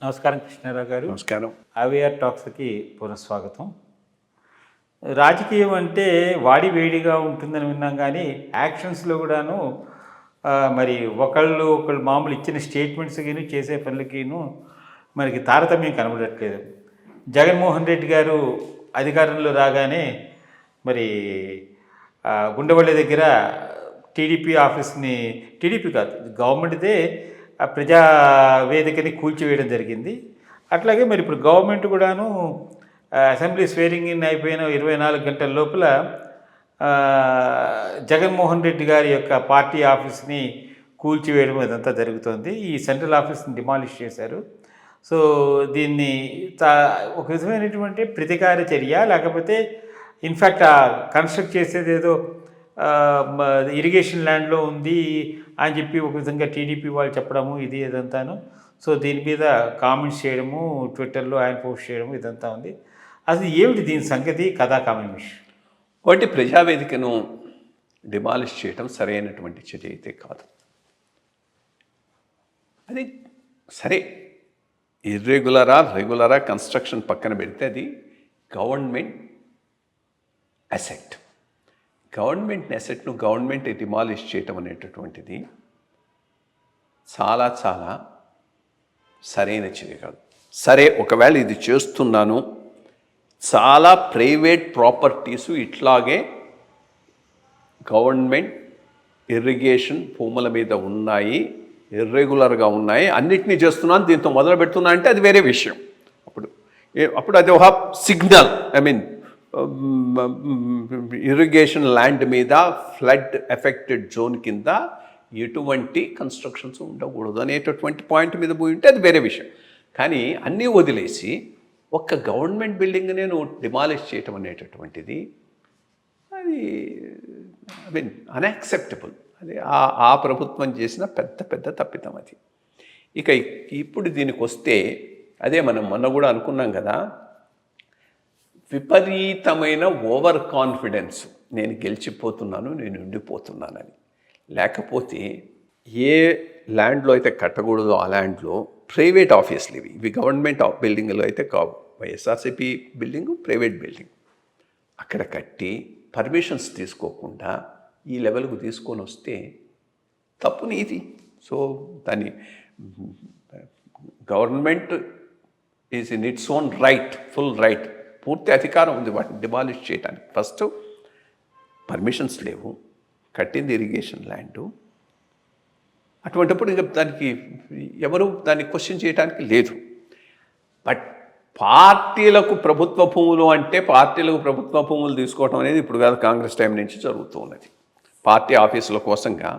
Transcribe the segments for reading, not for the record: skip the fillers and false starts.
నమస్కారం కృష్ణారావు గారు. నమస్కారం. అవేఆర్ టాక్స్కి పునఃస్వాగతం. రాజకీయం అంటే వాడి వేడిగా ఉంటుందని విన్నాం, కానీ యాక్షన్స్లో కూడాను మరి ఒకళ్ళు మామూలు ఇచ్చిన స్టేట్మెంట్స్కిను చేసే పనులకిను మనకి తారతమ్యం కనబడట్లేదు. జగన్మోహన్ రెడ్డి గారు అధికారంలో రాగానే మరి గుండెవల్లి దగ్గర టీడీపీ ఆఫీస్ని, టీడీపీ కాదు గవర్నమెంట్దే ప్రజా వేదికని కూల్చివేయడం జరిగింది. అట్లాగే మరి ఇప్పుడు గవర్నమెంట్ కూడాను అసెంబ్లీ స్వేరింగ్ ఇన్ అయిపోయిన 24 గంటల లోపల జగన్మోహన్ రెడ్డి గారి యొక్క పార్టీ ఆఫీస్ని కూల్చివేయడం ఇదంతా జరుగుతుంది. ఈ సెంట్రల్ ఆఫీస్ని డిమాలిష్ చేశారు. సో దీన్ని ఒక విధమైనటువంటి ప్రతీకార చర్య, లేకపోతే ఇన్ఫ్యాక్ట్ కన్స్ట్రక్ట్ చేసేది ఏదో ఇరిగేషన్ ల్యాండ్లో ఉంది అని చెప్పి ఒక విధంగా టీడీపీ వాళ్ళు చెప్పడము ఇది ఇదంతాను. సో దీని మీద కామెంట్స్ చేయడము, ట్విట్టర్లో ఆయన పోస్ట్ చేయడము ఇదంతా ఉంది. అసలు ఏమిటి దీని సంగతి, కథా కామెంట్? ఒకటి, ప్రజావేదికను డిమాలిష్ చేయడం సరైనటువంటి చర్య అయితే కాదు. అది సరే, రెగ్యులరా కన్స్ట్రక్షన్ పక్కన పెడితే అది గవర్నమెంట్ అసెట్. గవర్నమెంట్ అసెట్ను గవర్నమెంట్ డిమాలిష్ చేయటం అనేటటువంటిది చాలా చాలా సరైన చర్య కాదు. సరే, ఒకవేళ ఇది చేస్తున్నాను, చాలా ప్రైవేట్ ప్రాపర్టీసు ఇట్లాగే గవర్నమెంట్ ఇరిగేషన్ భూముల మీద ఉన్నాయి, ఇర్రెగ్యులర్గా ఉన్నాయి, అన్నిటినీ చేస్తున్నాను, దీంతో మొదలు పెడుతున్నా అంటే అది వేరే విషయం. అప్పుడు అది ఒక సిగ్నల్. ఇరిగేషన్ ల్యాండ్ మీద ఫ్లడ్ ఎఫెక్టెడ్ జోన్ కింద ఎటువంటి కన్స్ట్రక్షన్స్ ఉండకూడదు అనేటటువంటి పాయింట్ మీద పోయి ఉంటే అది వేరే విషయం. కానీ అన్నీ వదిలేసి ఒక్క గవర్నమెంట్ బిల్డింగ్ నేను డిమాలిష్ చేయటం అనేటటువంటిది అది అన్యాక్సెప్టబుల్. అది ఆ ప్రభుత్వం చేసిన పెద్ద తప్పిదం అది. ఇక ఇప్పుడు దీనికి వస్తే, అదే మనం మొన్న కూడా అనుకున్నాం కదా, విపరీతమైన ఓవర్ కాన్ఫిడెన్స్, నేను గెలిచిపోతున్నాను, నేను ఉండిపోతున్నానని. లేకపోతే ఏ ల్యాండ్లో అయితే కట్టకూడదో ఆ ల్యాండ్లో ప్రైవేట్ ఆఫీసులు ఇవి గవర్నమెంట్ బిల్డింగ్లో అయితే కావు. వైఎస్ఆర్సీపీ బిల్డింగు ప్రైవేట్ బిల్డింగ్, అక్కడ కట్టి పర్మిషన్స్ తీసుకోకుండా ఈ లెవెల్కు తీసుకొని వస్తే తప్పు నీది. సో దాన్ని government is in its own right, full right, పూర్తి అధికారం ఉంది వాటిని డిమాలిష్ చేయడానికి. ఫస్ట్ పర్మిషన్స్ లేవు, కట్టింది ఇరిగేషన్ ల్యాండు. అటువంటిప్పుడు ఇంకా దానికి ఎవరు దాన్ని క్వశ్చన్ చేయడానికి లేదు. బట్ పార్టీలకు ప్రభుత్వ భూములు అంటే పార్టీలకు ప్రభుత్వ భూములు తీసుకోవడం అనేది ఇప్పుడు కాదు, కాంగ్రెస్ టైం నుంచి జరుగుతూ ఉన్నది. పార్టీ ఆఫీసుల కోసంగా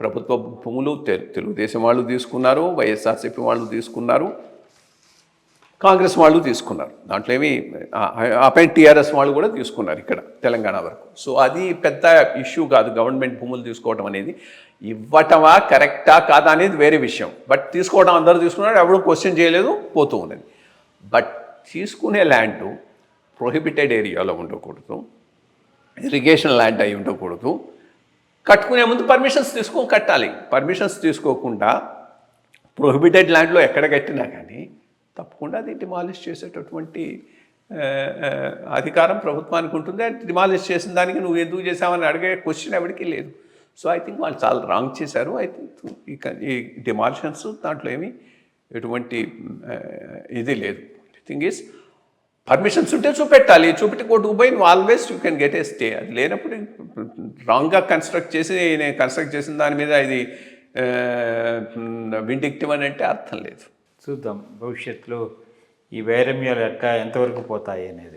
ప్రభుత్వ భూములు తెలుగుదేశం వాళ్ళు తీసుకున్నారు, వైఎస్ఆర్సీపీ వాళ్ళు తీసుకున్నారు, కాంగ్రెస్ వాళ్ళు తీసుకున్నారు. దాంట్లో ఏమి టీఆర్ఎస్ వాళ్ళు కూడా తీసుకున్నారు ఇక్కడ తెలంగాణ వరకు. సో అది పెద్ద ఇష్యూ కాదు. గవర్నమెంట్ భూములు తీసుకోవడం అనేది, ఇవ్వటమా కరెక్టా కాదా అనేది వేరే విషయం. బట్ తీసుకోవడం అందరూ తీసుకున్నారు, ఎవరు క్వశ్చన్ చేయలేదు, పోతూ ఉన్నది. బట్ తీసుకునే ల్యాండ్ ప్రొహిబిటెడ్ ఏరియాలో ఉండకూడదు, ఇరిగేషన్ ల్యాండ్ అయి ఉండకూడదు. కట్టుకునే ముందు పర్మిషన్స్ తీసుకొని కట్టాలి. పర్మిషన్స్ తీసుకోకుండా ప్రొహిబిటెడ్ ల్యాండ్లో ఎక్కడ కట్టినా కానీ తప్పకుండా అది డిమాలిష్ చేసేటటువంటి అధికారం ప్రభుత్వానికి ఉంటుంది. అది డిమాలిష్ చేసిన దానికి నువ్వు ఎందుకు చేసావని అడిగే క్వశ్చన్ ఎవరికి లేదు. సో ఐ థింక్ వాళ్ళు చాలా రాంగ్ చేశారు. ఐ థింక్ ఈ డిమాలిషన్స్ దాంట్లో ఏమి ఎటువంటి ఇది లేదు. థింగ్ ఈజ్, పర్మిషన్స్ ఉంటే చూపెట్టాలి, చూపెట్టి కోర్టుకు పోయి నువ్వు always you can get a stay. అది లేనప్పుడు రాంగ్గా కన్స్ట్రక్ట్ చేసి నేను కన్స్ట్రక్ట్ చేసిన దాని మీద ఇది విండిక్టివ్ అని అంటే అర్థం లేదు. చూద్దాం భవిష్యత్తులో ఈ వైరమ్యాలు ఎంతవరకు పోతాయి అనేది.